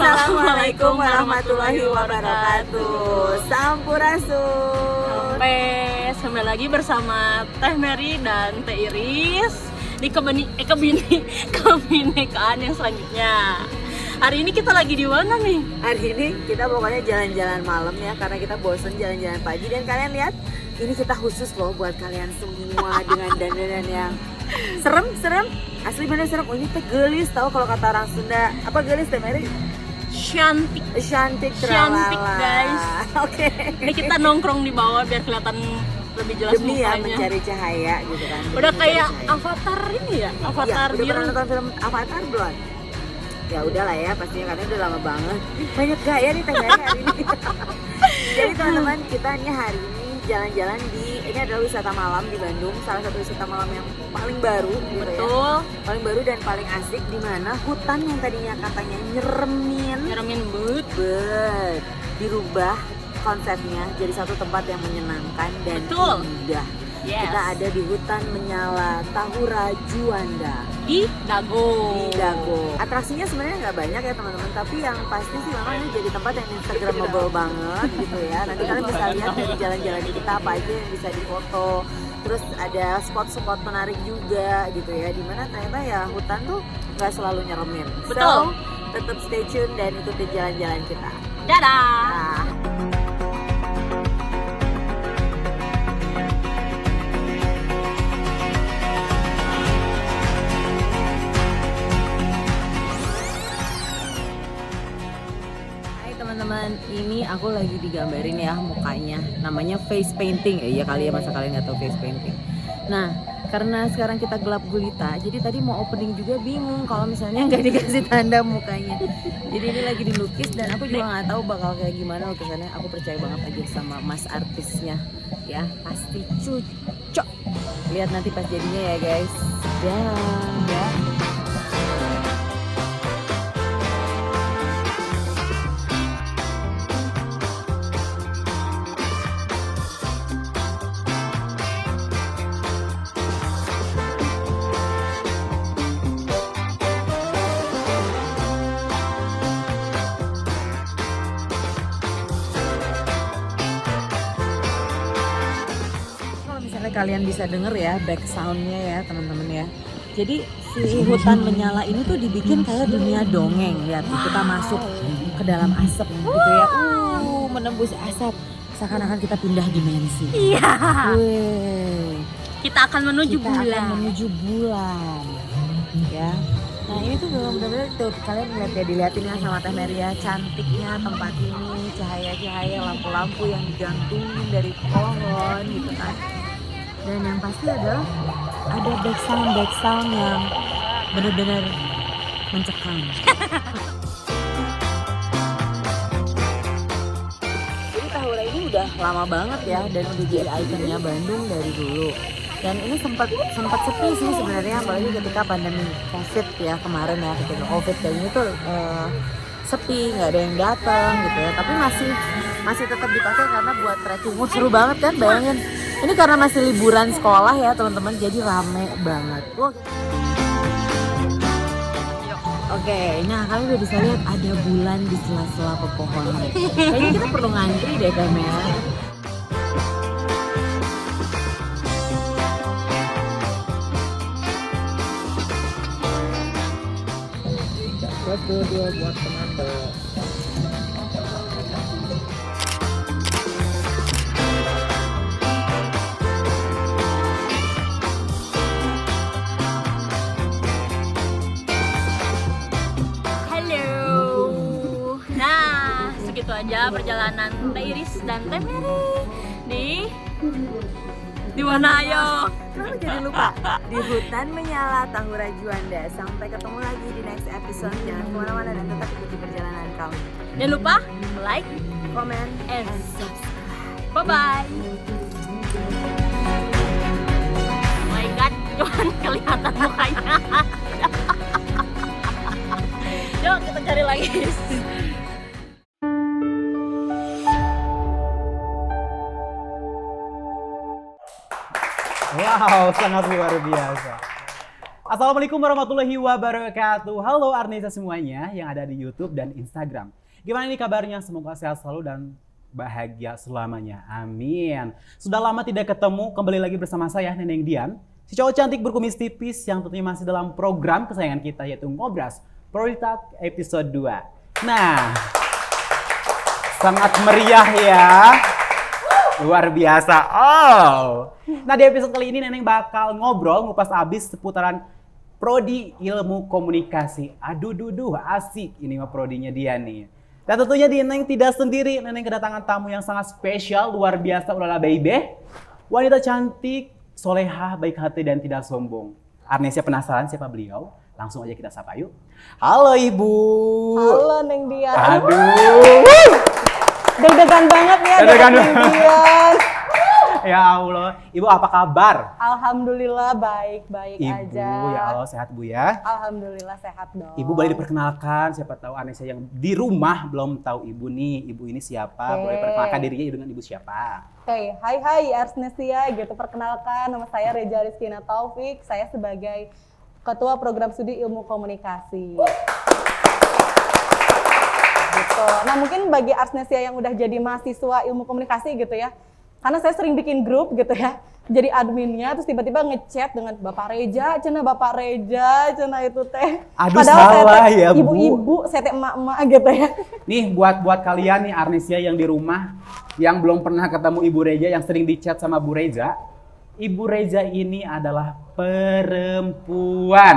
Assalamualaikum warahmatullahi wabarakatuh. Sampurasun. Kembali lagi bersama Teh Mary dan Teh Iris di kebinekaan yang selanjutnya. Hari ini kita lagi di mana nih? Hari ini kita pokoknya jalan-jalan malam ya, karena kita bosen jalan-jalan pagi. Dan kalian lihat, ini kita khusus loh buat kalian semua dengan dandanan yang serem. Asli bener serem. Oh, ini teh gelis, tahu kalau kata orang Sunda. Apa gelis, Teh Mary? Cantik Cantik guys. Oke. Ini kita nongkrong di bawah biar kelihatan lebih jelas Demi ya mukanya. mencari cahaya gitu kan. Udah kayak Avatar ini ya, Avatar ya, udah biru. pernah nonton film Avatar belum? Ya udahlah ya, pastinya karena udah lama banget. Banyak gaya nih Teh Mary hari ini. Jadi teman-teman, kita nih hari ini jalan-jalan ini adalah wisata malam di Bandung, salah satu wisata malam yang paling baru gitu. Betul. Ya. Paling baru dan paling asik, di mana hutan yang tadinya katanya nyeremin but dirubah konsepnya jadi satu tempat yang menyenangkan dan Betul. indah. Yes. Kita ada di hutan menyala Tahura Juanda di Dago. Atraksinya sebenarnya nggak banyak ya teman-teman, tapi yang pasti sih memang ini jadi tempat yang instagramable banget gitu ya. Nanti kalian bisa lihat dari jalan-jalan kita apa aja yang bisa difoto. Terus ada spot-spot menarik juga gitu ya, dimana ternyata ya hutan tuh nggak selalu nyeremin. Betul. So, tetap stay tune dan ikuti jalan-jalan kita. Dadah. Nah. Teman-teman, ini aku lagi digambarin ya mukanya, namanya face painting. Iya kali ya, masa kalian nggak tahu face painting. Nah, karena sekarang kita gelap gulita, jadi tadi mau opening juga bingung kalau misalnya nggak dikasih tanda mukanya. Jadi ini lagi dilukis dan aku juga nggak tahu bakal kayak gimana lukisannya. Aku percaya banget aja sama mas artisnya ya, pasti cocok. Lihat nanti pas jadinya ya guys. Dah. Kalian bisa denger ya back soundnya ya teman-teman ya. Jadi si hutan menyala ini tuh dibikin kayak dunia dongeng. Lihat, kita masuk ke dalam asap gitu ya. Menembus asap, seakan-akan kita pindah dimensi. Iya. Kita akan menuju bulan. Ya. Nah ini tuh benar-benar tuh kalian lihat ya, dilihatin ya sama Teh Mary ya, cantiknya tempat ini, cahaya-cahaya, lampu-lampu yang digantungin dari pohon gitu kan. Dan yang pasti adalah ada back sound yang benar-benar mencekam. Jadi Tahura ini udah lama banget ya, dan udah jadi ikonnya Bandung dari dulu. Dan ini sempat sepi sih sebenarnya, apalagi ketika pandemi COVID ya kemarin ya, ketika COVID kayak gini tuh sepi, nggak ada yang datang gitu ya. Tapi masih tetap dipakai karena buat trekking. Seru banget kan, bayangin. Ini karena masih liburan sekolah ya teman-teman, jadi rame banget. Oke, nah kalian udah bisa lihat ada bulan di sela-sela pepohonan. Kayaknya kita perlu ngantri deh kamera. Satu, dua buat penanda. Segitu aja perjalanan Teh Iris dan Teh Mary di mana ayo? Kenapa jadi lupa? Di hutan menyala Tahura Juanda. Sampai ketemu lagi di next episode. Jangan kemana-mana dan tetap ikuti perjalanan kami. Jangan lupa like, comment, and subscribe. Bye-bye. Oh my god, cuman kelihatan mukanya. Yuk kita cari lagi. Wow, sangat luar biasa. Assalamualaikum warahmatullahi wabarakatuh. Halo Arnesa semuanya yang ada di YouTube dan Instagram. Gimana nih kabarnya? Semoga sehat selalu dan bahagia selamanya. Amin. Sudah lama tidak ketemu, kembali lagi bersama saya Neneng Dian. Si cowok cantik berkumis tipis yang tentunya masih dalam program kesayangan kita yaitu Ngobras Prioritas episode 2. Nah, sangat meriah ya. Luar biasa. Oh. Nah, di episode kali ini Neneng bakal ngobrol ngupas abis seputaran Prodi Ilmu Komunikasi. Aduh duduh, asik ini mah prodinya dia nih. Dan tentunya di Neneng tidak sendiri. Neneng kedatangan tamu yang sangat spesial, luar biasa, ulala baby. Wanita cantik, solehah, baik hati dan tidak sombong. Arnesia penasaran siapa beliau? Langsung aja kita sapa yuk. Halo Ibu. Halo Neng Dian. Aduh. Deg-degan banget nih ada Deg-degan Neng Dian. Ya Allah, Ibu apa kabar? Alhamdulillah baik-baik Ibu, aja. ya Allah sehat Bu ya. Alhamdulillah sehat dong. Ibu boleh diperkenalkan, siapa tahu Anessa yang di rumah belum tahu Ibu nih. Ibu ini siapa? Boleh perkenalkan dirinya dengan Ibu siapa? Oke, hai Arsnesia gitu. Perkenalkan nama saya Reja Rizkina Taufik. Saya sebagai Ketua Program Studi Ilmu Komunikasi. Gitu. Nah mungkin bagi Arsnesia yang udah jadi mahasiswa ilmu komunikasi gitu ya. Karena saya sering bikin grup gitu ya. Jadi adminnya terus tiba-tiba ngechat dengan Bapak Reja, cina itu teh. Aduh, padahal salah saya teh ya, Bu. ibu-ibu, saya teh emak-emak gitu ya. Nih buat kalian nih Arnesia yang di rumah yang belum pernah ketemu Ibu Reja yang sering dicat sama Bu Reja. Ibu Reja ini adalah perempuan.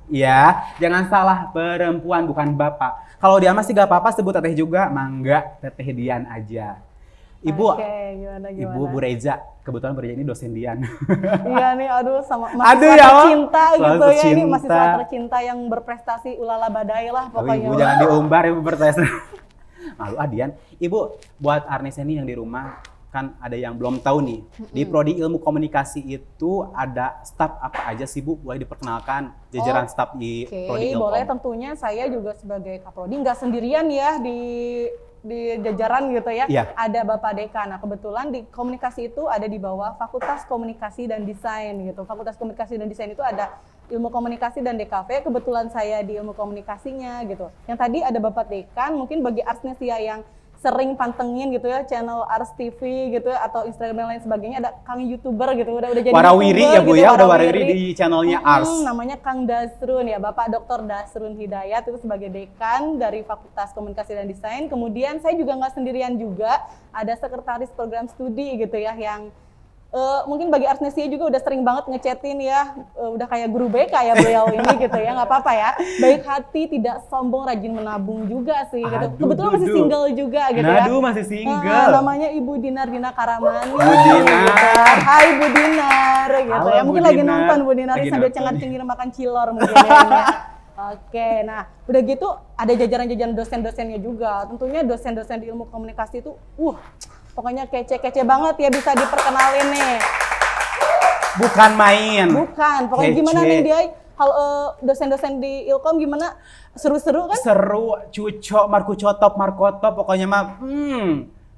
Ya, jangan salah, perempuan bukan bapak. Kalau dia masih gak apa-apa sebut teteh juga, mangga teteh Dian aja. Ibu, Oke, gimana? Ibu Bu Reja, kebetulan Bu Reja ini dosen Dian. Iya nih, aduh sama Aduh, mahasiswa ya, tercinta selalu gitu ya. Ini tercinta. mahasiswa tercinta yang berprestasi ulala badai lah Oh, pokoknya. Ibu jangan diumbar Ibu bertes. Malu Dian. Ibu, buat Arnesa nih yang di rumah kan ada yang belum tahu nih. Di Prodi Ilmu Komunikasi itu ada staf apa aja sih Bu? Boleh diperkenalkan jajaran staf di Prodi Oke, Ilmu. boleh. Tentunya saya juga sebagai Kaprodi nggak sendirian ya di jajaran gitu ya. Iya. Ada Bapak Dekan. Nah, kebetulan di komunikasi itu ada di bawah Fakultas Komunikasi dan Desain gitu. Fakultas Komunikasi dan Desain itu ada Ilmu Komunikasi dan DKV. Kebetulan saya di Ilmu Komunikasinya gitu. Yang tadi ada Bapak Dekan, mungkin bagi Arsnesia yang sering pantengin gitu ya channel Ars TV gitu ya, atau Instagram dan lain sebagainya, ada Kang YouTuber gitu udah jadi Warawiri YouTuber ya Bu gitu, ya, udah warawiri di channelnya Ars. namanya Kang Dasrun ya, Bapak Dr. Dasrun Hidayat itu sebagai dekan dari Fakultas Komunikasi dan Desain. Kemudian saya juga nggak sendirian juga, ada sekretaris program studi gitu ya yang mungkin bagi Arsnesia juga udah sering banget ngechatin ya, udah kayak guru BK ya beliau ini gitu ya, nggak apa-apa ya. Baik hati, tidak sombong, rajin menabung juga sih gitu. Aduh, Kebetulan masih duduh. single juga gitu ya. Aduh, masih single. Namanya Ibu Dinar Dina Karamani. Bu Dinar. Gitu. Hai Bu Dinar gitu Halo, ya. Bu Mungkin lagi Dinar. nonton Bu Dinar Lagi sambil nonton. cengar-cengir makan cilor mungkin ya. Oke, nah udah gitu ada jajaran-jajaran dosen-dosennya juga. Tentunya dosen-dosen di ilmu komunikasi itu, pokoknya kece-kece banget ya, bisa diperkenalin nih. Bukan main. Bukan, pokoknya Kece. gimana nih dia, kalau dosen-dosen di Ilkom gimana? Seru-seru kan? Seru, cucok, markotop, pokoknya mah,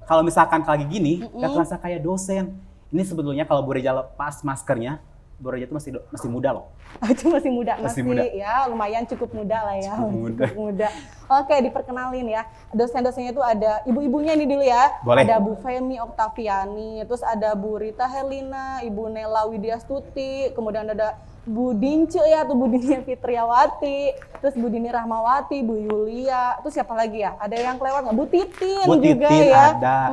kalau misalkan lagi gini, gak terasa kayak dosen. Ini sebetulnya kalau Bu Reja lepas maskernya, Bu Reja itu masih muda loh. Itu masih muda, Masih masih muda. ya lumayan cukup muda lah ya. Cukup muda. Cukup muda. Oke, diperkenalin ya. Dosen-dosennya itu ada ibu-ibunya ini dulu ya. Boleh. Ada Bu Femi Oktaviani, terus ada Bu Rita Herlina, Ibu Nela Widyastuti, kemudian ada Bu Dince ya, tuh Bu Dini Fitriawati, terus Bu Dini Rahmawati, Bu Yulia, terus siapa lagi ya? Ada yang kelewat nggak? Bu Titin Bu juga Titin ya. ada.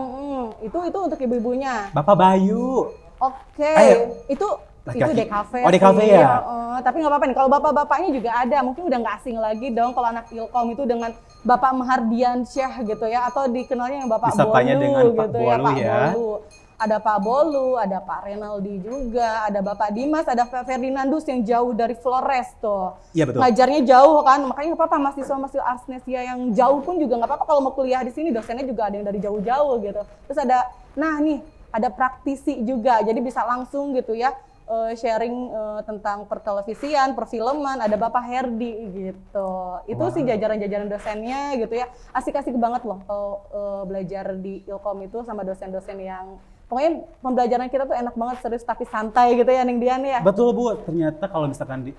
Itu untuk ibu-ibunya. Bapak Bayu. Oke, Ayo. itu Laki-laki. DKV Oh, DKV sih. ya? Tapi nggak apa-apa nih, kalau bapak-bapaknya juga ada, mungkin udah nggak asing lagi dong kalau anak Ilkom itu dengan Bapak Mahardiansyah gitu ya, atau dikenalnya yang Bapak Disapanya Bolu dengan Pak gitu Bolu Pak ya. Bolu. Ada Pak Bolu, ada Pak Renaldi juga, ada Bapak Dimas, ada Pak Ferdinandus yang jauh dari Flores tuh. Iya betul. Ngajarnya jauh kan, makanya nggak apa-apa mahasiswa Arsnesia yang jauh pun juga nggak apa-apa kalau mau kuliah di sini, dosennya juga ada yang dari jauh-jauh gitu. Terus ada praktisi juga, jadi bisa langsung gitu ya sharing tentang pertelevisian, perfilman, ada Bapak Herdi gitu. Itu sih jajaran-jajaran dosennya gitu ya. Asik-asik banget loh kalau belajar di Ilkom itu sama dosen-dosen yang pokoknya pembelajaran kita tuh enak banget, serius tapi santai gitu ya Neng Dian ya. Betul Bu, ternyata kalau misalkan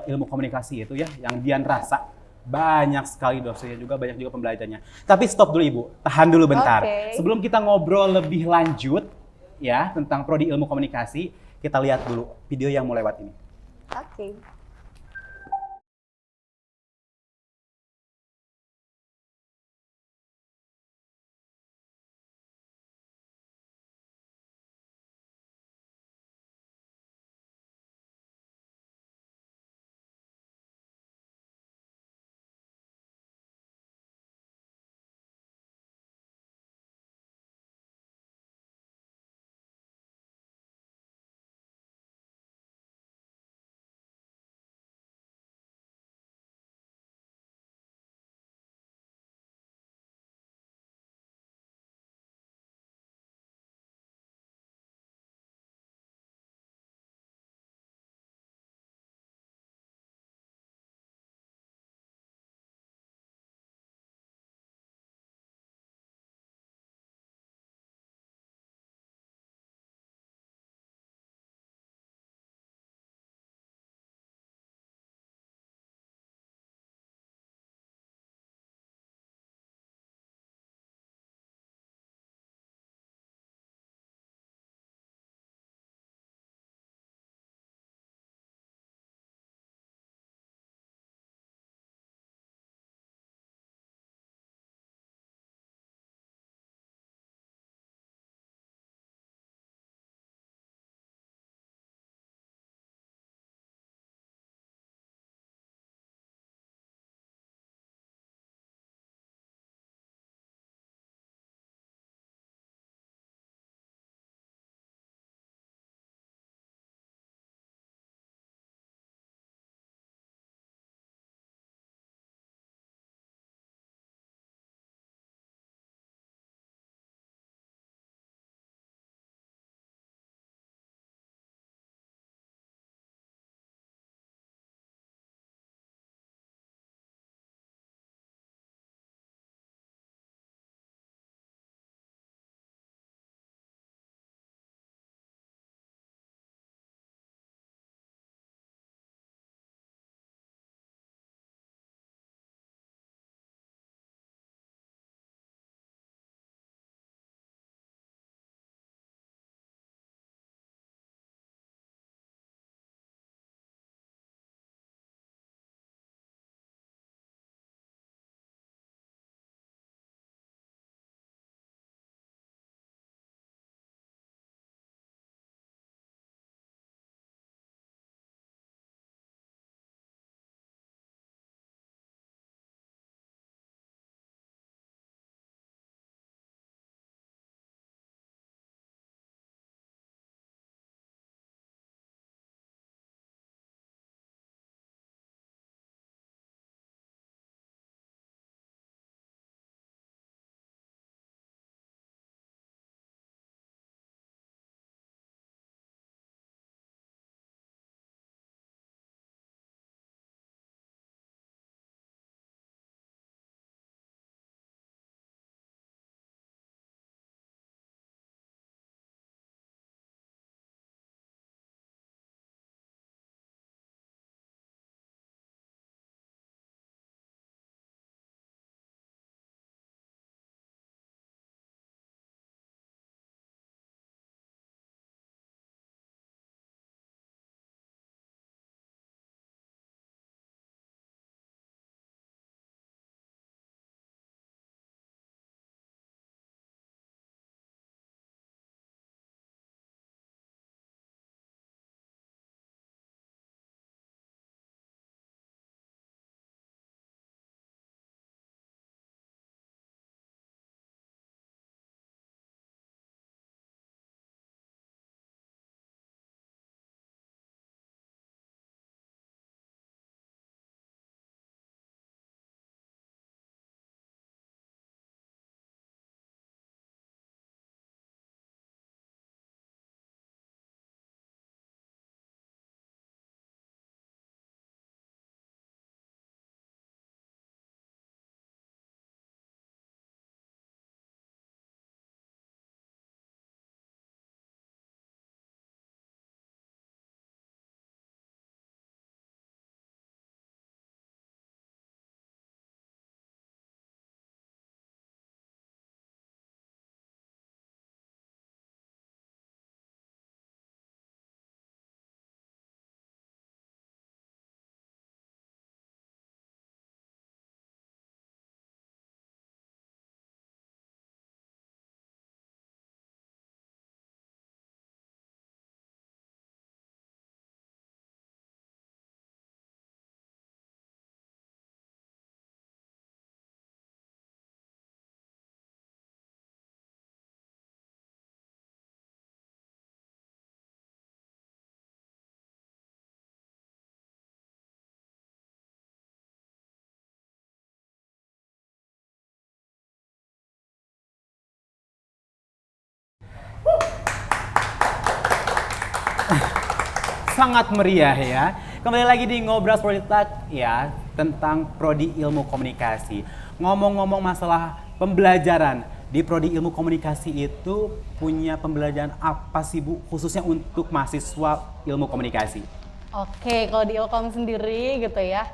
ilmu komunikasi itu ya, yang Dian rasa banyak sekali dosennya juga, banyak juga pembelajarannya. Tapi stop dulu Ibu, tahan dulu bentar. Oke. Sebelum kita ngobrol lebih lanjut ya tentang prodi ilmu komunikasi, kita lihat dulu video yang mau lewat ini. Oke. sangat meriah ya. Kembali lagi di Ngobrol Politek ya tentang Prodi Ilmu Komunikasi. Ngomong-ngomong masalah pembelajaran di Prodi Ilmu Komunikasi itu punya pembelajaran apa sih Bu khususnya untuk mahasiswa Ilmu Komunikasi? Oke, kalau di Ilkom sendiri gitu ya,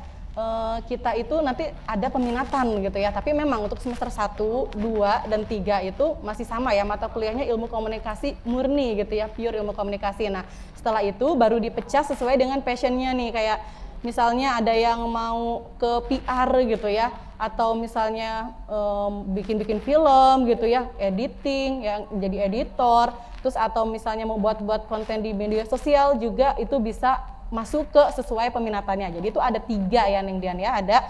kita itu nanti ada peminatan gitu ya, tapi memang untuk semester 1, 2, dan 3 itu masih sama ya, mata kuliahnya ilmu komunikasi murni gitu ya, pure ilmu komunikasi. Nah, setelah itu baru dipecah sesuai dengan passionnya nih, kayak misalnya ada yang mau ke PR gitu ya, atau misalnya bikin-bikin film gitu ya, editing, yang jadi editor, terus atau misalnya mau buat konten di media sosial juga itu bisa masuk ke sesuai peminatannya. Jadi itu ada 3 ya Neng Dian ya, ada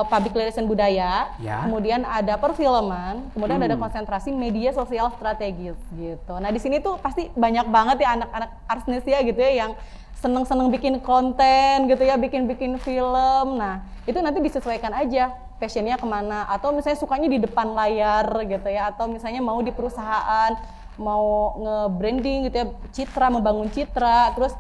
public relation budaya, Ya. kemudian ada perfilman, kemudian ada konsentrasi media sosial strategis gitu. Nah di sini tuh pasti banyak banget ya anak-anak arsnesia gitu ya yang seneng-seneng bikin konten gitu ya, bikin film. Nah itu nanti disesuaikan aja passionnya kemana, atau misalnya sukanya di depan layar gitu ya, atau misalnya mau di perusahaan, mau nge-branding gitu ya, citra, membangun citra, terus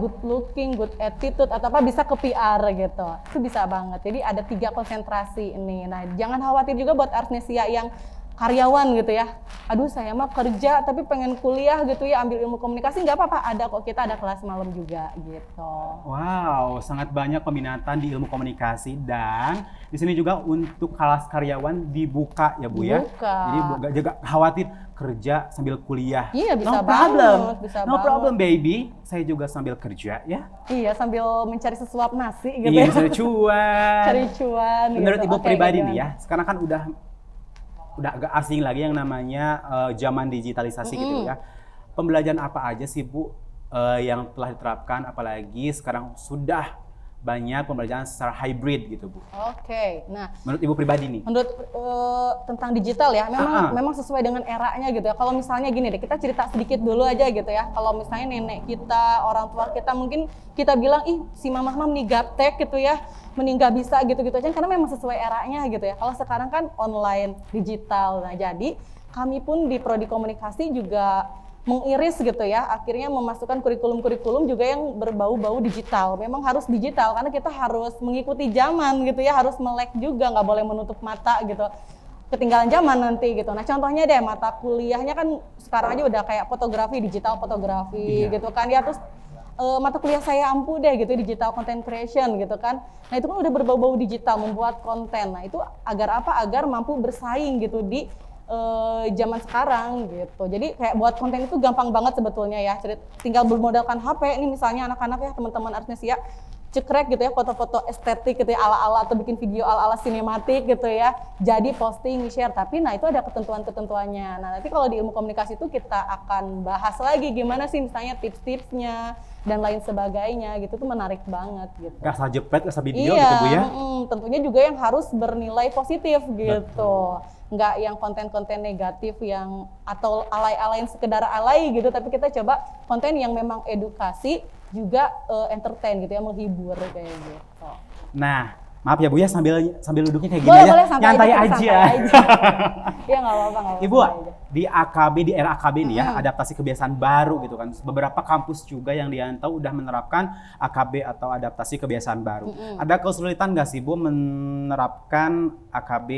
good looking, good attitude, atau apa bisa ke PR gitu. Itu bisa banget. Jadi ada 3 konsentrasi ini. Nah, jangan khawatir juga buat arsnesia yang karyawan gitu ya. Aduh, saya mah kerja tapi pengen kuliah gitu ya, ambil ilmu komunikasi, nggak apa-apa. Ada kok, kita ada kelas malam juga gitu. Wow, sangat banyak peminatan di ilmu komunikasi dan di sini juga untuk kelas karyawan dibuka ya Bu ya. Dibuka. Jadi nggak juga khawatir kerja sambil kuliah. Iya, bisa no banget, problem. bisa No banget. problem baby. Saya juga sambil kerja ya. Iya, sambil mencari sesuap nasi gitu Iya, ya. bisa cuan. Cari cuan Menurut gitu. Ibu Oke, pribadi gimana? nih ya, sekarang kan udah agak asing lagi yang namanya zaman digitalisasi gitu ya. Pembelajaran apa aja sih Bu yang telah diterapkan, apalagi sekarang sudah banyak pembelajaran secara hybrid gitu Bu. Oke, nah Menurut Ibu pribadi nih. menurut tentang digital ya, memang sesuai dengan eranya gitu ya. Kalau misalnya gini deh, kita cerita sedikit dulu aja gitu ya. Kalau misalnya nenek kita, orang tua kita, mungkin kita bilang, ih si mama mah gaptek gitu ya, mending gak bisa gitu-gitu aja, karena memang sesuai eranya gitu ya. Kalau sekarang kan online, digital, nah jadi kami pun di Prodi Komunikasi juga mengiris gitu ya, akhirnya memasukkan kurikulum-kurikulum juga yang berbau-bau digital. Memang harus digital karena kita harus mengikuti zaman gitu ya, harus melek juga, nggak boleh menutup mata gitu, ketinggalan zaman nanti gitu. Nah contohnya deh, mata kuliahnya kan sekarang aja udah kayak fotografi, digital fotografi gitu kan ya, terus mata kuliah saya ampuh deh gitu, digital content creation gitu kan. Nah itu kan udah berbau-bau digital, membuat konten. Nah itu agar apa? Agar mampu bersaing gitu di zaman sekarang gitu. Jadi kayak buat konten itu gampang banget sebetulnya ya. Tinggal bermodalkan HP ini misalnya anak-anak ya, teman-teman arsnesia, cekrek gitu ya, foto-foto estetik gitu ya, ala-ala, atau bikin video ala-ala sinematik gitu ya. Jadi posting, share, tapi nah itu ada ketentuan-ketentuannya. Nah nanti kalau di ilmu komunikasi itu kita akan bahas lagi gimana sih misalnya tips-tipsnya dan lain sebagainya gitu, tuh menarik banget gitu. Gak asal jepret, gak asal video Iya, gitu Bu ya. tentunya juga yang harus bernilai positif gitu. Nggak yang konten-konten negatif yang atau alay-alain sekedar alay gitu, tapi kita coba konten yang memang edukasi juga entertain gitu ya, menghibur kayak gitu. Nah, maaf ya Bu ya, sambil duduknya kayak gini Boleh, ya. boleh, santai Nyantai aja, aja. santai aja. Iya nggak apa-apa, nggak apa-apa. Ibu, santai aja. di AKB, di era AKB nih ya, adaptasi kebiasaan baru gitu kan. Beberapa kampus juga yang diantau udah menerapkan AKB atau adaptasi kebiasaan baru. Ada kesulitan nggak sih Bu menerapkan AKB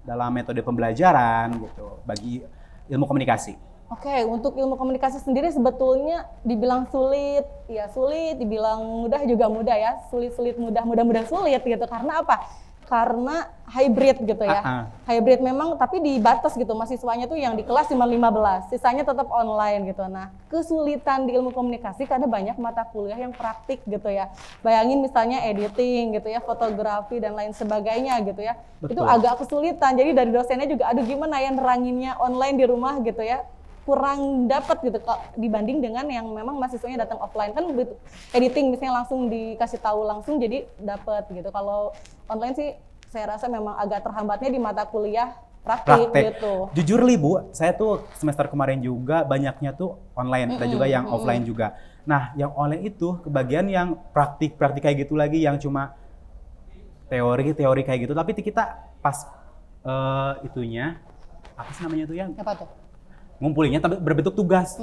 dalam metode pembelajaran gitu bagi ilmu komunikasi? Oke, untuk ilmu komunikasi sendiri sebetulnya dibilang sulit, ya sulit, dibilang mudah juga mudah ya, sulit-sulit mudah, mudah-mudah sulit gitu. Karena apa? Karena hybrid gitu ya. Hybrid memang, tapi dibatas gitu, mahasiswanya tuh yang di kelas cuma 15, sisanya tetap online gitu. Nah, kesulitan di ilmu komunikasi karena banyak mata kuliah yang praktik gitu ya. Bayangin misalnya editing gitu ya, fotografi dan lain sebagainya gitu ya. Betul. Itu agak kesulitan, jadi dari dosennya juga, aduh gimana ya neranginnya online di rumah gitu ya. Kurang dapat gitu kok dibanding dengan yang memang mahasiswanya datang offline, kan begitu editing misalnya langsung dikasih tahu langsung jadi dapat gitu. Kalau online sih saya rasa memang agak terhambatnya di mata kuliah praktik gitu. Jujur li Bu, saya tuh semester kemarin juga banyaknya tuh online, ada juga yang offline juga. Nah, yang online itu kebagian yang praktik kayak gitu lagi, yang cuma teori kayak gitu, tapi kita pas itunya apa sih namanya tuh yang Apa tuh? ngumpulinnya tapi berbentuk tugas.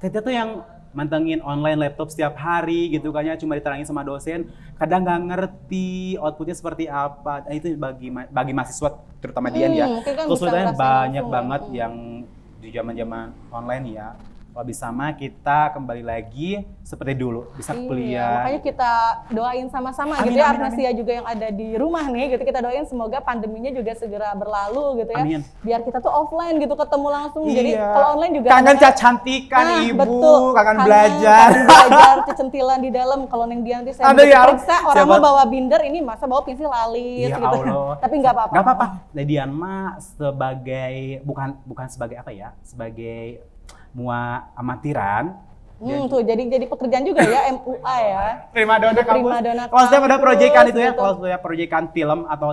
Kita tuh yang mantengin online laptop setiap hari gitu kan ya, cuma diterangin sama dosen, kadang nggak ngerti outputnya seperti apa. Nah, itu bagi mahasiswa terutama Dian ya, mungkin kan bisa kesulitannya ngerasain banyak langsung ya. banget yang di zaman-zaman online ya. Kalau bisa mah kita kembali lagi seperti dulu, bisa Iya, kuliah. makanya kita doain sama-sama Amin, gitu ya, amin, Arnesia juga yang ada di rumah nih gitu, kita doain semoga pandeminya juga segera berlalu gitu ya. Amin. Biar kita tuh offline gitu, ketemu langsung. Jadi Iya. kalau online juga kangen namanya- cantikan Nah, ibu, betul. kangen belajar. Kangen belajar, cecentilan di dalam. Kalau Neng Dian nanti saya Ada ya, periksa, orang siapa- mau bawa binder, ini masa bawa pensil alis Ya gitu. Allah. Tapi nggak apa-apa. Nggak apa-apa. Dian mah sebagai bukan sebagai apa ya? Sebagai mua amatiran. Tuh jadi pekerjaan juga ya, MUA ya. Primadona kampus. Primadona Kalau setiap ada kampus, proyekan itu ya, gitu. kalau setiap proyekan film atau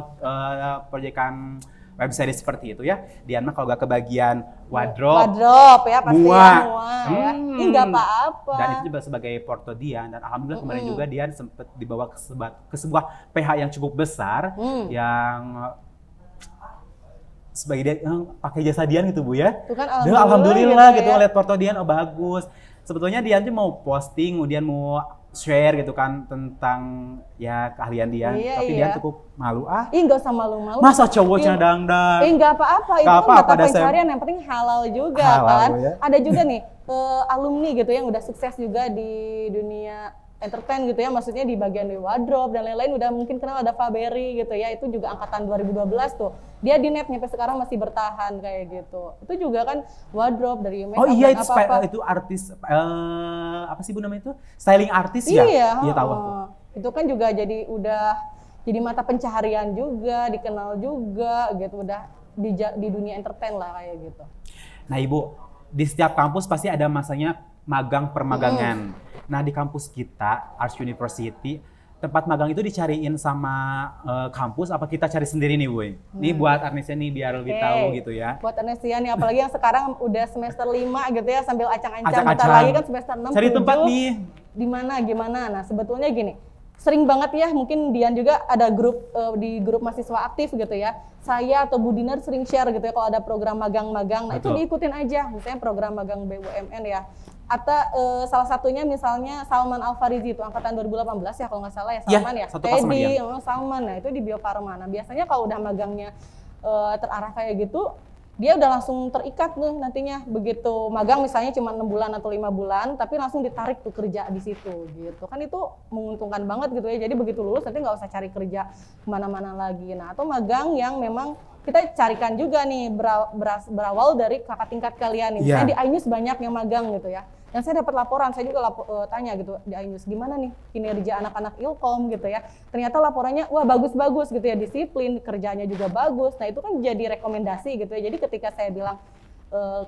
proyekan web series seperti itu ya, Dian mah kalau nggak kebagian wardrobe, Wardrobe ya pasti mua. ya, mua ya. Ini nggak apa-apa. Dan itu juga sebagai porto Dian, dan alhamdulillah kemarin juga Dian sempat dibawa ke sebuah PH yang cukup besar yang sebagai dia pakai jasa Dian gitu Bu ya. Itu kan Dan alhamdulillah alhamdulillah gitu ya. ngeliat porto Dian, oh bagus. Sebetulnya Dian tuh mau posting, kemudian mau share gitu kan tentang ya keahlian Dian, Iya, tapi iya. Dian cukup malu Ih nggak usah malu-malu. Masa cowok Iya. cadang-dang? Nggak apa-apa, itu Nggak kan apa-apa, mata ada saya- pencarian, yang penting halal juga Halal, kan. ya. Ada juga nih alumni gitu yang udah sukses juga di dunia entertain gitu ya, maksudnya di bagian di wardrobe dan lain-lain, udah mungkin kenal ada Faberi gitu ya, itu juga angkatan 2012 tuh. Dia di NEP sampai sekarang masih bertahan kayak gitu. Itu juga kan wardrobe dari make Oh up iya dan itu apa-apa. itu artis apa sih Bu namanya itu? Styling artis ya? Iya, tahu aku. itu kan juga jadi mata pencaharian juga, dikenal juga gitu, udah di dunia entertain lah kayak gitu. Nah Ibu, di setiap kampus pasti ada masanya magang permagangan. Nah di kampus kita, Arts University, tempat magang itu dicariin sama kampus apa kita cari sendiri nih Bu? Ini buat Arnesia nih biar lebih Oke. tahu gitu ya. Buat Anesia nih, apalagi yang sekarang udah semester 5 gitu ya, sambil acang-acang, bentar Acang-acang. lagi kan semester 6, Cari tempat 7. nih. Di mana, gimana? Nah sebetulnya gini, sering banget ya, mungkin Dian juga ada grup di grup mahasiswa aktif gitu ya. Saya atau Bu Dinar sering share gitu ya kalau ada program magang-magang. Nah Betul. itu diikutin aja, misalnya program magang BUMN ya. Atau salah satunya misalnya Salman Al-Farizi itu angkatan 2018 ya kalau nggak salah ya, Salman ya. satu kelas sama Teddy, dia. Salman, nah itu di Bio Farma. Nah biasanya kalau udah magangnya terarah kayak gitu, dia udah langsung terikat tuh nantinya, begitu magang misalnya cuma 6 bulan atau 5 bulan, tapi langsung ditarik tuh kerja di situ gitu. Kan itu menguntungkan banget gitu ya. Jadi begitu lulus nanti nggak usah cari kerja kemana-mana lagi. Nah atau magang yang memang kita carikan juga nih berawal dari kakak tingkat kalian nih. Misalnya Iya. di iNews banyak yang magang gitu ya. Dan saya dapat laporan, saya juga tanya gitu di iNews, gimana nih kinerja anak-anak Ilkom gitu ya. Ternyata laporannya, wah bagus-bagus gitu ya, disiplin, kerjanya juga bagus. Nah itu kan jadi rekomendasi gitu ya. Jadi ketika saya bilang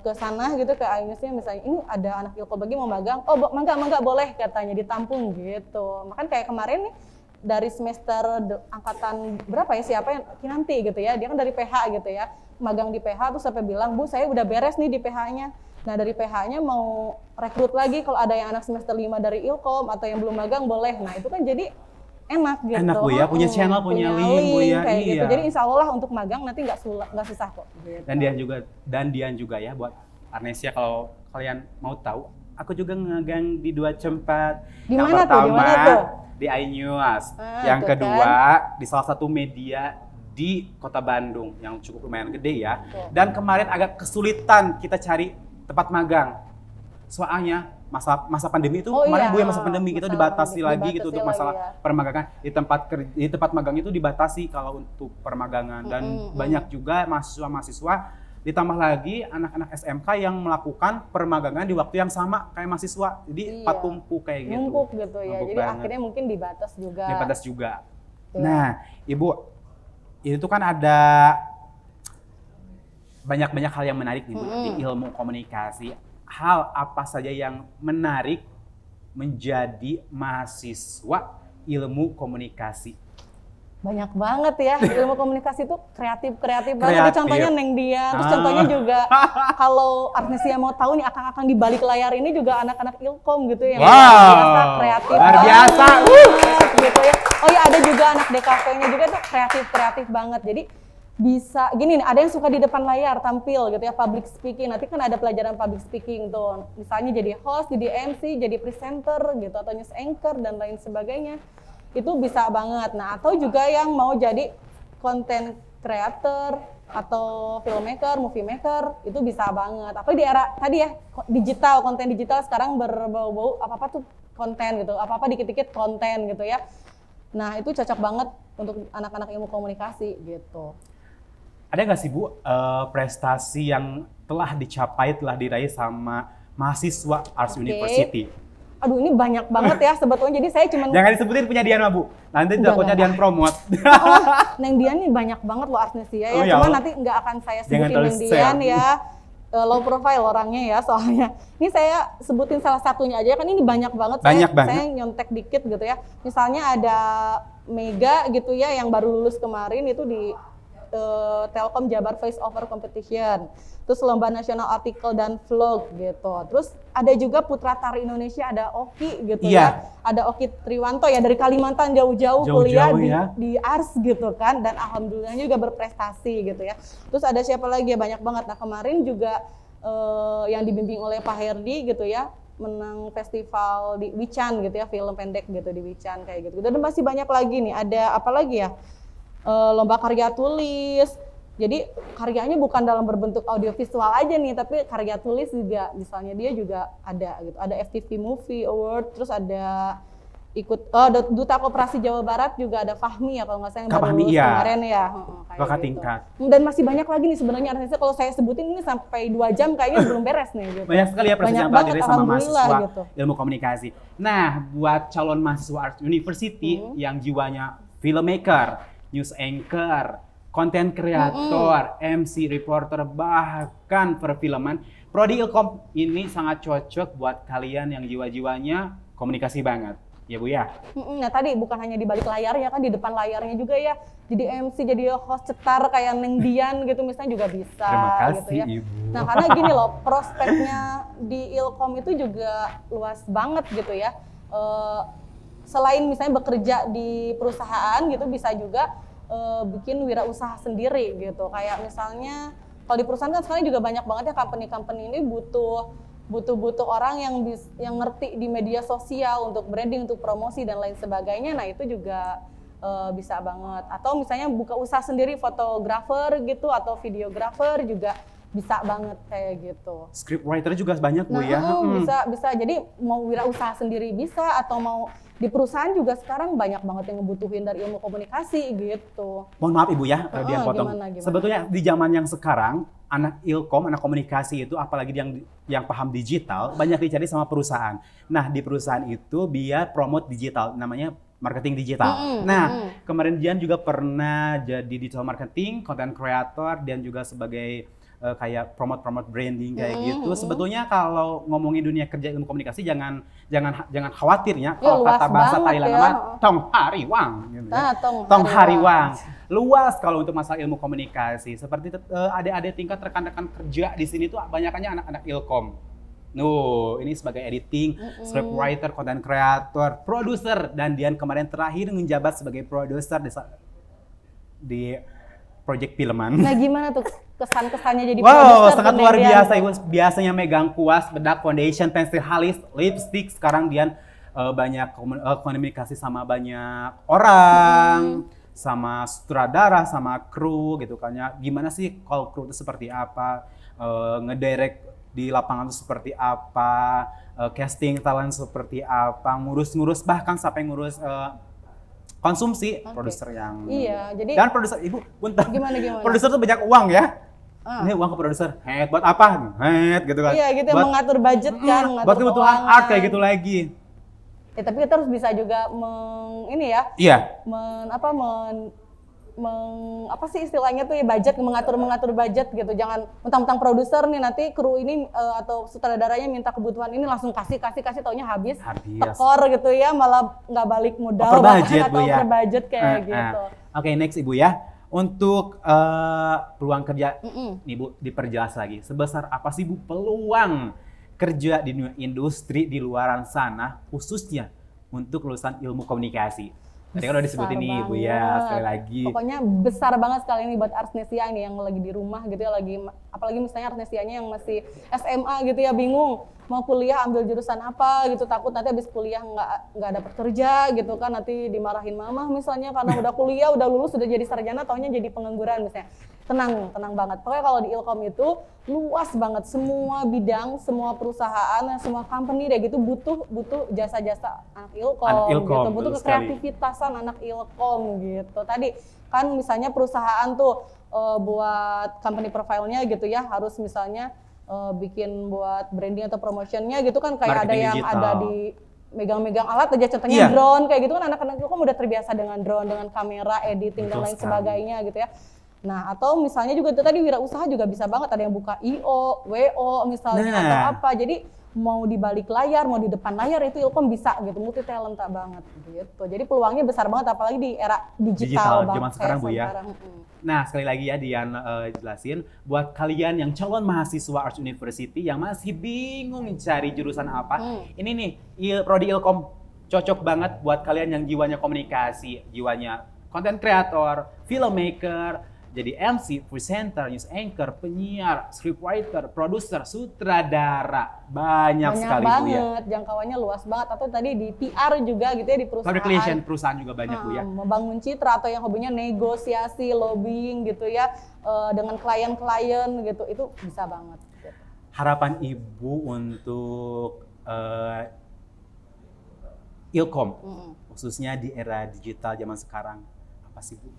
ke sana gitu, ke iNews-nya misalnya, ini ada anak Ilkom lagi mau magang, oh mangga boleh katanya, ditampung gitu. Makanya kayak kemarin nih, dari semester angkatan berapa ya, siapa yang Kinanti gitu ya, dia kan dari PH gitu ya, magang di PH terus sampai bilang, Bu saya udah beres nih di PH-nya. Nah dari PH-nya mau rekrut lagi kalau ada yang anak semester 5 dari Ilkom atau yang belum magang boleh. Nah itu kan jadi enak gitu. Enak Bu ya, punya channel, punya link, Bu ya, kayak iya. gitu. Jadi insya Allah untuk magang nanti nggak susah kok. Gitu. Dan Dian juga ya buat Arnesia, kalau kalian mau tahu, aku juga ngegang di 2 tempat. Di Yang mana tuh? pertama Di mana tuh? di iNews, Ah, yang tuh kedua di salah satu media di Kota Bandung yang cukup lumayan gede ya. Betul. Dan kemarin agak kesulitan kita cari tempat magang. Soalnya masa pandemi itu Oh kemarin iya, Bu ya, masa pandemi kita masa dibatasi lagi gitu dibatasi untuk lagi masalah ya. permagangan di tempat magang itu dibatasi kalau untuk permagangan, dan banyak juga mahasiswa ditambah lagi anak-anak SMK yang melakukan permagangan di waktu yang sama kayak mahasiswa, jadi Iya. patumpu kayak gitu. Numpuk gitu ya. Numpuk Jadi banget. akhirnya mungkin dibatas juga. Dibatas juga. Betul. Nah, Ibu, itu kan ada banyak hal yang menarik nih Bu, di ilmu komunikasi. Hal apa saja yang menarik menjadi mahasiswa ilmu komunikasi? Banyak banget ya, ilmu komunikasi itu kreatif banget. Jadi Kreatif. contohnya Neng Dia, terus Ah. contohnya juga kalau Arnesia mau tahu nih akang-akang di balik layar ini juga anak-anak Ilkom gitu yang Wow, luar biasa kreatif luar banget, biasa. gitu ya. Oh ya ada juga anak DKV-nya juga tuh kreatif banget. Jadi bisa gini nih, ada yang suka di depan layar tampil gitu ya, public speaking. Nanti kan ada pelajaran public speaking tuh, misalnya jadi host, jadi MC, jadi presenter gitu, atau news anchor dan lain sebagainya. Itu bisa banget. Nah, atau juga yang mau jadi content creator atau filmmaker, movie maker, itu bisa banget. Apa di era tadi ya, digital, konten digital sekarang berbau-bau apa-apa tuh konten gitu, apa-apa dikit-dikit konten gitu ya. Nah, itu cocok banget untuk anak-anak ilmu komunikasi gitu. Ada nggak sih Bu prestasi yang telah dicapai, telah diraih sama mahasiswa Arts Oke. University? Aduh, ini banyak banget ya sebetulnya. Jadi saya cuma Jangan disebutin punya Dian mah Bu, nanti Enggak, takutnya enggak. Dian promote. Neng Dian nih banyak banget loh artisnya ya. Oh, ya Cuma Allah. nanti nggak akan saya Jangan sebutin terlalu Neng Dian share. ya. Low profile orangnya ya soalnya. Ini saya sebutin salah satunya aja kan ini banyak banget. Banyak banget. Saya nyontek dikit gitu ya. Misalnya ada Mega gitu ya yang baru lulus kemarin itu di Telkom Jabar Voice Over Competition. Terus Lomba Nasional Artikel dan Vlog gitu. Terus ada juga Putra Tari Indonesia, ada Oki gitu Iya. ya. Ada Oki Triwanto ya dari Kalimantan jauh-jauh kuliah Jauh-jauh di, ya. di Ars gitu kan. Dan alhamdulillah juga berprestasi gitu ya. Terus ada siapa lagi ya, banyak banget. Nah kemarin juga yang dibimbing oleh Pak Herdi gitu ya, menang festival di Wican gitu ya, film pendek gitu di Wican kayak gitu. Dan masih banyak lagi nih, ada apa lagi ya? Lomba karya tulis. Jadi karyanya bukan dalam berbentuk audiovisual aja nih, tapi karya tulis juga, misalnya dia juga ada gitu. Ada FTV Movie Award, terus ada ikut Duta Koperasi Jawa Barat juga ada Fahmi ya kalau nggak salah yang Kak baru Fahmi, lulus iya. kemarin ya. Kayak Kakak gitu. tingkat. Dan masih banyak lagi nih sebenarnya artisnya, kalau saya sebutin ini sampai 2 jam kayaknya belum beres nih gitu. Banyak sekali ya prestasi Banyak yang telah banget, diraih sama alhamdulillah, mahasiswa gitu. ilmu komunikasi. Nah, buat calon mahasiswa Arts University yang jiwanya filmmaker, news anchor, konten kreator, MC, reporter, bahkan perfilman, Prodi Ilkom ini sangat cocok buat kalian yang jiwa-jiwanya komunikasi banget. Ya Bu ya? Nah tadi bukan hanya di balik layarnya kan, di depan layarnya juga ya. Jadi MC, jadi host cetar kayak Neng Dian gitu misalnya juga bisa. Terima kasih gitu ya. Ibu. Nah karena gini loh, prospeknya di Ilkom itu juga luas banget gitu ya. Selain misalnya bekerja di perusahaan gitu, bisa juga bikin wirausaha sendiri gitu. Kayak misalnya kalau di perusahaan kan sekarang juga banyak banget ya company-company ini butuh orang yang ngerti di media sosial untuk branding, untuk promosi dan lain sebagainya. Nah itu juga bisa banget. Atau misalnya buka usaha sendiri, fotografer gitu atau videografer juga bisa banget kayak gitu. Scriptwriter juga banyak Bu Nah, ya? bisa. Jadi mau wirausaha sendiri bisa, atau mau di perusahaan juga sekarang banyak banget yang ngebutuhin dari ilmu komunikasi gitu. Mohon maaf Ibu ya, Dian potong. Gimana? Sebetulnya di zaman yang sekarang, anak Ilkom, anak komunikasi itu apalagi yang paham digital, banyak dicari sama perusahaan. Nah, di perusahaan itu biar promote digital, namanya marketing digital. Kemarin Dian juga pernah jadi digital marketing, content creator, dan juga sebagai kayak promote branding kayak gitu. Sebetulnya kalau ngomongin dunia kerja ilmu komunikasi jangan khawatirnya kalau luas kata bahasa banget Thailand ya. nama tong hariwang gitu ya. Nah, Tong hariwang. Luas kalau untuk masalah ilmu komunikasi. Seperti adik-adik tingkat rekan-rekan kerja di sini tuh banyakannya anak-anak Ilkom. Ini sebagai editing, scriptwriter, content creator, produser, dan Dian kemarin terakhir menjabat sebagai produser di project filman. Nah gimana tuh kesan-kesannya jadi Wow, produser sangat tuh, luar Neng Dian? biasa. Ibu biasanya megang kuas, bedak, foundation, pensil halis, lipstick. Sekarang Dian banyak komunikasi sama banyak orang, sama sutradara, sama kru gitu kan ya. Gimana sih call kru itu seperti apa, ngedirect di lapangan itu seperti apa, casting talent seperti apa, ngurus-ngurus bahkan sampai ngurus konsumsi. Produser yang Iya, jadi dan produser Ibu punten. gimana? Produser tuh banyak uang ya. Ini uang ke produser, buat apa? Gitu kan. Iya gitu, Buat, mengatur budget kan, buat mengatur kebutuhan keuangan. art kayak gitu lagi. Ya, tapi kita harus bisa juga Iya. Apa sih istilahnya tuh ya, budget, mengatur budget gitu. Jangan mentang-mentang produser nih nanti kru ini atau sutradaranya minta kebutuhan ini langsung kasih taunya habis. Tekor gitu ya, malah nggak balik modal Over budget, bahkan, Bu, atau ya. over budget kayak gitu. Oke, next Ibu ya. Untuk peluang kerja nih Bu, diperjelas lagi. Sebesar apa sih Bu peluang kerja di dunia industri di luaran sana, khususnya untuk lulusan ilmu komunikasi? Tadi kan udah disebutin Besar nih Bu ya, banget. sekali lagi. Pokoknya besar banget sekali ini buat Arsnesia ini yang lagi di rumah gitu ya, lagi apalagi misalnya Arsnesianya yang masih SMA gitu ya, bingung mau kuliah ambil jurusan apa gitu, takut nanti habis kuliah nggak dapat kerja gitu kan, nanti dimarahin mama misalnya karena udah kuliah, udah lulus, udah jadi sarjana, taunya jadi pengangguran misalnya. Tenang banget. Pokoknya kalau di Ilkom itu luas banget, semua bidang, semua perusahaan, semua company deh gitu butuh jasa-jasa anak Ilkom, Anak Ilkom, gitu, butuh betul sekali. kreativitasan anak Ilkom gitu. Tadi kan misalnya perusahaan tuh buat company profile-nya gitu ya, harus misalnya bikin buat branding atau promotionnya gitu kan, kayak ada Marketing yang digital. ada di megang-megang alat aja, Iya. contohnya drone kayak gitu kan, anak-anak Ilkom udah terbiasa dengan drone, dengan kamera, editing dan Betul lain sekali. sebagainya gitu ya. Nah, atau misalnya juga itu tadi wirausaha juga bisa banget, ada yang buka IO, WO misalnya, Nah. atau apa. Jadi mau di balik layar, mau di depan layar itu Ilkom bisa gitu, multi talenta banget gitu. Jadi peluangnya besar banget apalagi di era Digital, digital, zaman banget sekarang, kayak Bu, ya. sekarang. Nah, sekali lagi ya Dian jelasin buat kalian yang calon mahasiswa Arts University yang masih bingung cari jurusan apa. Ini nih, Prodi Ilkom cocok banget buat kalian yang jiwanya komunikasi, jiwanya content creator, filmmaker, jadi MC, presenter, news anchor, penyiar, scriptwriter, produser, sutradara. Banyak sekali Bu ya. banget, jangkauannya luas banget. Atau tadi di PR juga gitu ya, di perusahaan. Public relation perusahaan juga banyak Bu ya. Membangun citra atau yang hobinya negosiasi, lobbying gitu ya, dengan klien-klien gitu, itu bisa banget. Gitu. Harapan Ibu untuk Ilkom, khususnya di era digital zaman sekarang, apa sih Bu?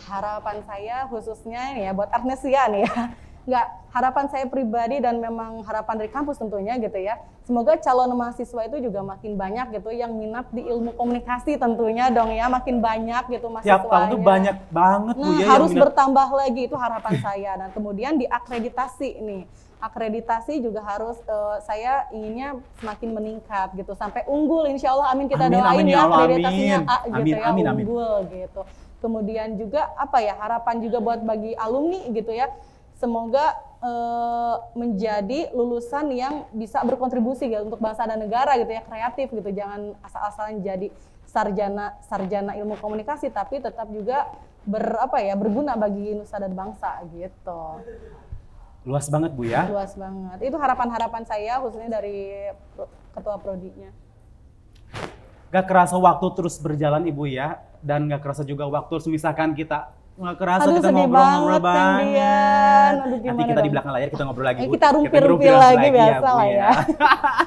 Harapan saya khususnya nih ya buat Arnesia nih ya, nggak, harapan saya pribadi dan memang harapan dari kampus tentunya gitu ya, semoga calon mahasiswa itu juga makin banyak gitu yang minat di ilmu komunikasi tentunya dong ya, makin banyak gitu mahasiswanya. Tiap tahun tuh banyak banget Bu Nah, ya harus yang minat. bertambah lagi, itu harapan saya. Dan kemudian diakreditasi nih. Akreditasi juga harus saya inginnya semakin meningkat gitu sampai unggul, insya Allah, amin, kita Amin, doain amin, ya, ya Allah, akreditasinya amin. A gitu Amin, ya, amin, amin. unggul gitu. Kemudian juga apa ya, harapan juga buat bagi alumni gitu ya, semoga menjadi lulusan yang bisa berkontribusi gitu untuk bangsa dan negara gitu ya, kreatif gitu, jangan asal-asalan jadi sarjana ilmu komunikasi, tapi tetap juga berguna bagi nusa dan bangsa gitu. Luas banget Bu ya. Luas banget. Itu harapan-harapan saya khususnya dari ketua prodinya. Gak kerasa waktu terus berjalan Ibu ya, dan gak kerasa juga waktu terus memisahkan kita. Gak kerasa Aduh, kita sedih ngobrol-ngobrol banget, Kang Dian. banget. Aduh, Nanti gimana kita di dong? belakang layar kita ngobrol lagi Bu. Kita rumpi-rumpi ngerumpi lagi biasa Bu, lah ya.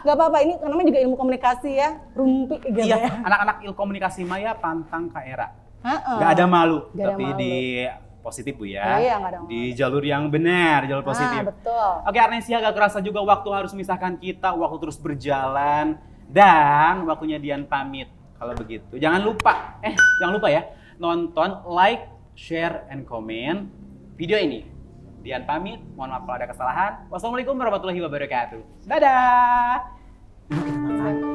Gak apa-apa, ini namanya juga ilmu komunikasi ya, rumpi gitu Iya, ya. anak-anak ilkomunikasi Maya pantang ke era. Heeh. Gak ada malu, Gak ada tapi malu. di positif Bu ya. Iya, nggak ada malu. Di jalur yang benar, jalur positif. Betul. Oke Arnesia, gak kerasa juga waktu harus memisahkan kita, waktu terus berjalan. Dan waktunya Dian pamit. Kalau begitu, jangan lupa ya, nonton, like, share, and comment video ini. Dian pamit, mohon maaf kalau ada kesalahan. Wassalamualaikum warahmatullahi wabarakatuh. Dadah! Yuk kita makan.